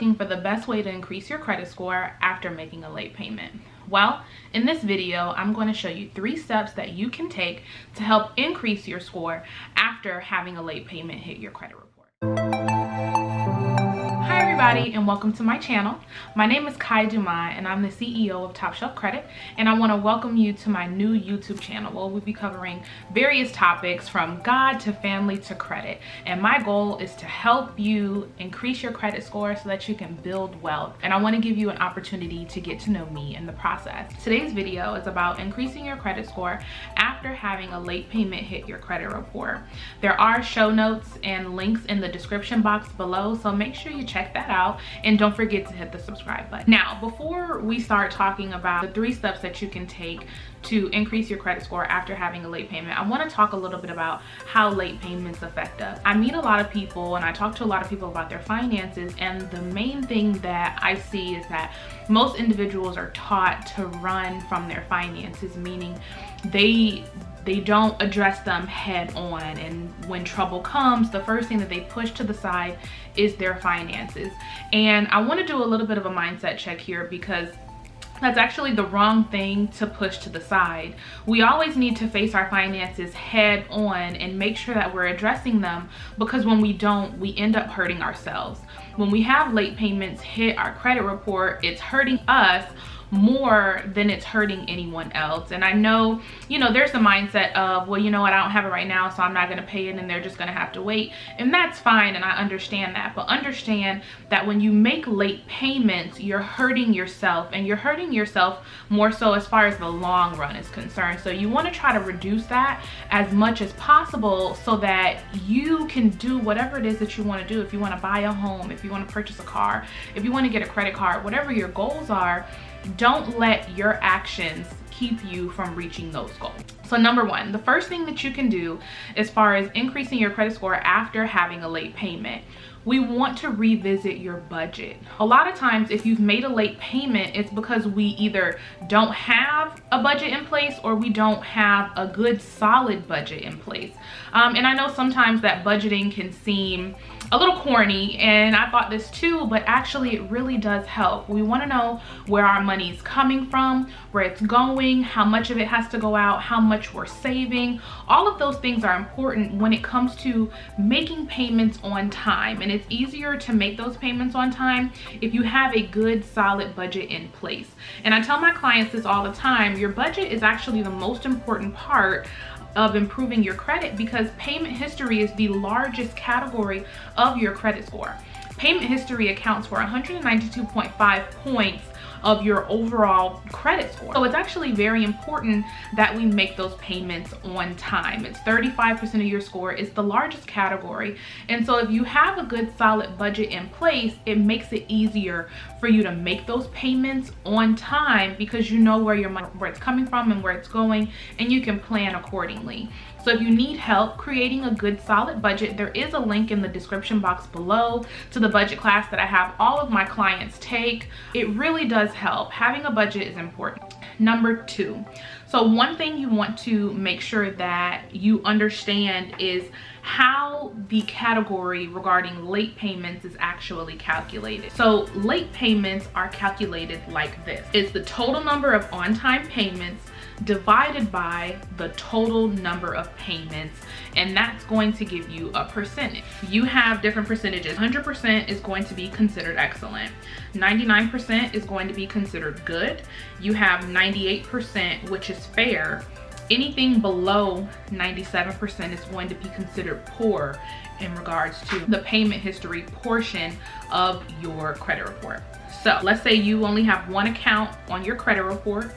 looking for the best way to increase your credit score after making a late payment? Well, in this video, I'm going to show you 3 steps that you can take to help increase your score after having a late payment hit your credit report. Hi everybody, and welcome to my channel. My name is Dumont and I'm the CEO of Top Shelf Credit, and I want to welcome you to my new YouTube channel where we'll be covering various topics from God to family to credit. And my goal is to help you increase your credit score so that you can build wealth. And I want to give you an opportunity to get to know me in the process. Today's video is about increasing your credit score after having a late payment hit your credit report. There are show notes and links in the description box below, so make sure you check that out, and don't forget to hit the subscribe button. Now, before we start talking about the 3 steps that you can take to increase your credit score after having a late payment, I want to talk a little bit about how late payments affect us. I meet a lot of people and I talk to a lot of people about their finances, and the main thing that I see is that most individuals are taught to run from their finances, meaning they don't address them head on, and when trouble comes, the first thing that they push to the side is their finances. And I want to do a little bit of a mindset check here, because that's actually the wrong thing to push to the side. We always need to face our finances head on and make sure that we're addressing them, because when we don't, we end up hurting ourselves. When we have late payments hit our credit report, it's hurting us more than it's hurting anyone else. And I know, there's the mindset of, well, you know what, I don't have it right now, so I'm not going to pay it and they're just going to have to wait. And that's fine, and I understand that. But understand that when you make late payments, you're hurting yourself, and you're hurting yourself more so as far as the long run is concerned. So you want to try to reduce that as much as possible so that you can do whatever it is that you want to do. If you want to buy a home, if you want to purchase a car, if you want to get a credit card, whatever your goals are, don't let your actions keep you from reaching those goals. So number 1, the first thing that you can do as far as increasing your credit score after having a late payment, we want to revisit your budget. A lot of times, if you've made a late payment, it's because we either don't have a budget in place or we don't have a good solid budget in place. And I know sometimes that budgeting can seem a little corny, and I thought this too, but actually it really does help. We want to know where our money's coming from, where it's going, how much of it has to go out, how much we're saving. All of those things are important when it comes to making payments on time. And it's easier to make those payments on time if you have a good solid budget in place. And I tell my clients this all the time, your budget is actually the most important part of improving your credit, because payment history is the largest category of your credit score. Payment history accounts for 192.5 points of your overall credit score. So it's actually very important that we make those payments on time. It's 35% of your score. It's the largest category. And so if you have a good solid budget in place, it makes it easier for you to make those payments on time, because you know where your money, where it's coming from and where it's going, and you can plan accordingly. So if you need help creating a good solid budget, there is a link in the description box below to the budget class that I have all of my clients take. It really does help. Having a budget is important. Number 2, so one thing you want to make sure that you understand is how the category regarding late payments is actually calculated. So late payments are calculated like this. It's the total number of on-time payments divided by the total number of payments, and that's going to give you a percentage. You have different percentages. 100% is going to be considered excellent. 99% is going to be considered good. You have 98%, which is fair. Anything below 97% is going to be considered poor in regards to the payment history portion of your credit report. So let's say you only have one account on your credit report,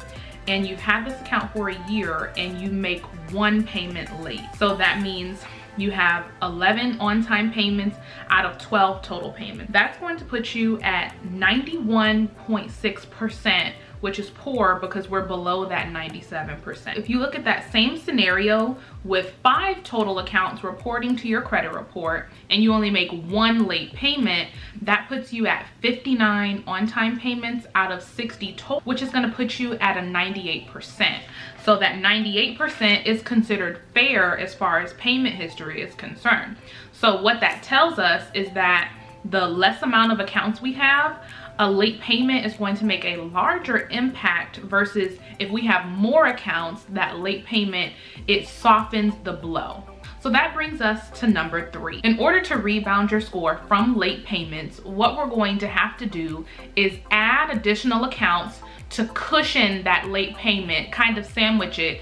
and you've had this account for a year and you make one payment late. So that means you have 11 on-time payments out of 12 total payments. That's going to put you at 91.6%, which is poor because we're below that 97%. If you look at that same scenario with 5 total accounts reporting to your credit report and you only make one late payment, that puts you at 59 on-time payments out of 60 total, which is going to put you at a 98%. So that 98% is considered fair as far as payment history is concerned. So what that tells us is that the less amount of accounts we have, a late payment is going to make a larger impact versus if we have more accounts, that late payment, it softens the blow. So that brings us to number 3. In order to rebound your score from late payments, what we're going to have to do is add additional accounts to cushion that late payment, kind of sandwich it,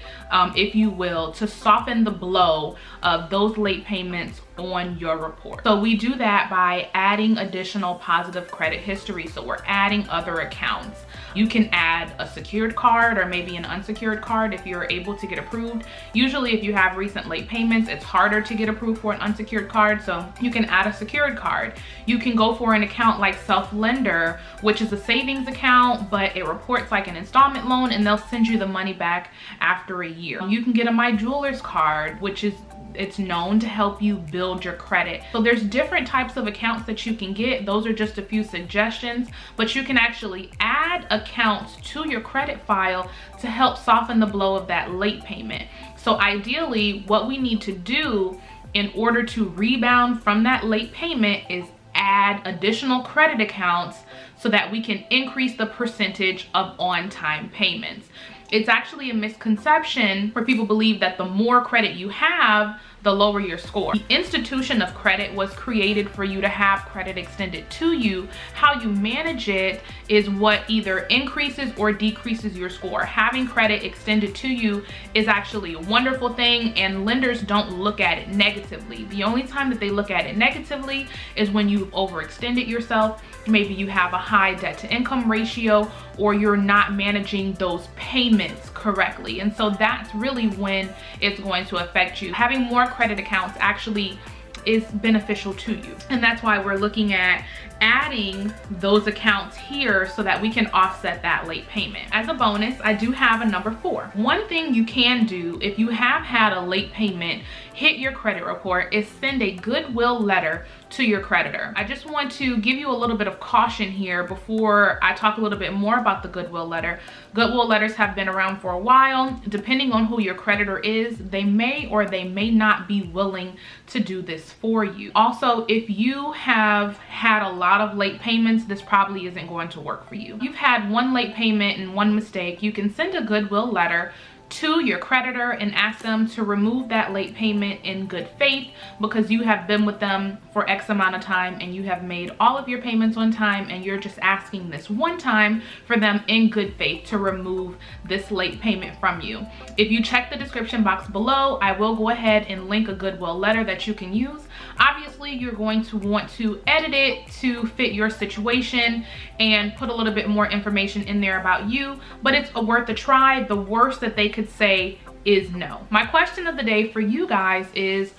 if you will, to soften the blow of those late payments on your report. So we do that by adding additional positive credit history. So we're adding other accounts. You can add a secured card or maybe an unsecured card if you're able to get approved. Usually if you have recent late payments, it's harder to get approved for an unsecured card, so you can add a secured card. You can go for an account like Self-Lender, which is a savings account, but it reports like an installment loan and they'll send you the money back after a year. You can get a My Jewelers card, which is it's known to help you build your credit. So there's different types of accounts that you can get. Those are just a few suggestions, but you can actually add accounts to your credit file to help soften the blow of that late payment. So ideally, what we need to do in order to rebound from that late payment is add additional credit accounts so that we can increase the percentage of on-time payments. It's actually a misconception where people believe that the more credit you have, the lower your score. The institution of credit was created for you to have credit extended to you. How you manage it is what either increases or decreases your score. Having credit extended to you is actually a wonderful thing, and lenders don't look at it negatively. The only time that they look at it negatively is when you've overextended yourself. Maybe you have a high debt to income ratio, or you're not managing those payments correctly. And so that's really when it's going to affect you. Having more credit accounts actually is beneficial to you. And that's why we're looking at adding those accounts here so that we can offset that late payment. As a bonus, I do have a number 4. One thing you can do if you have had a late payment hit your credit report is send a goodwill letter to your creditor. I just want to give you a little bit of caution here before I talk a little bit more about the goodwill letter. Goodwill letters have been around for a while. Depending on who your creditor is, they may or they may not be willing to do this for you. Also, if you have had a lot of late payments, this probably isn't going to work for you. If you've had one late payment and one mistake, you can send a goodwill letter to your creditor and ask them to remove that late payment in good faith, because you have been with them for X amount of time and you have made all of your payments on time, and you're just asking this one time for them in good faith to remove this late payment from you. If you check the description box below, I will go ahead and link a goodwill letter that you can use. Obviously, you're going to want to edit it to fit your situation and put a little bit more information in there about you, but it's worth a try. The worst that they could say is no. My question of the day for you guys is,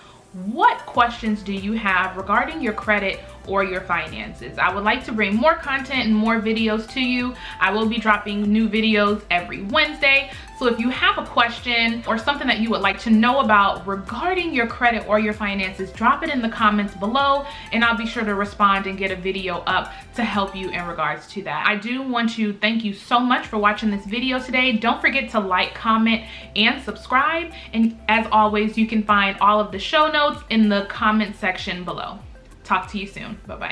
what questions do you have regarding your credit or your finances? I would like to bring more content and more videos to you. I will be dropping new videos every Wednesday. So if you have a question or something that you would like to know about regarding your credit or your finances, drop it in the comments below and I'll be sure to respond and get a video up to help you in regards to that. I do want to thank you so much for watching this video today. Don't forget to like, comment, and subscribe. And as always, you can find all of the show notes in the comment section below. Talk to you soon. Bye-bye.